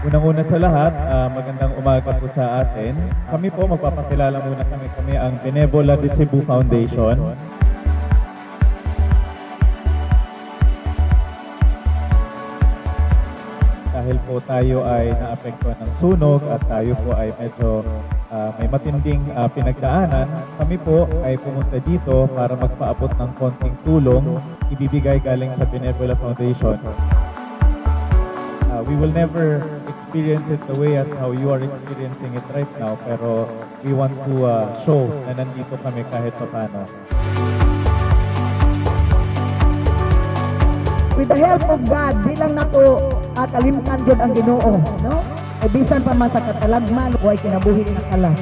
Unang-una sa lahat, magandang umaga po sa atin. Kami po, magpapakilala muna kami. Kami ang Benevola de Cebu Foundation. Dahil po tayo ay naapektuhan ng sunog at tayo po ay medyo may matinding pinagdaanan, kami po ay pumunta dito para magpaabot ng konting tulong ibibigay galing sa Benevola Foundation. We will never experience it the way as how you are experiencing it right now, pero we want to show na nandito kami kahit paano. With the help of God, di lang nato kalimtan jud ang Ginoo, no? E bisan pa man sa katalagman, huwag kinabuhi na kalas.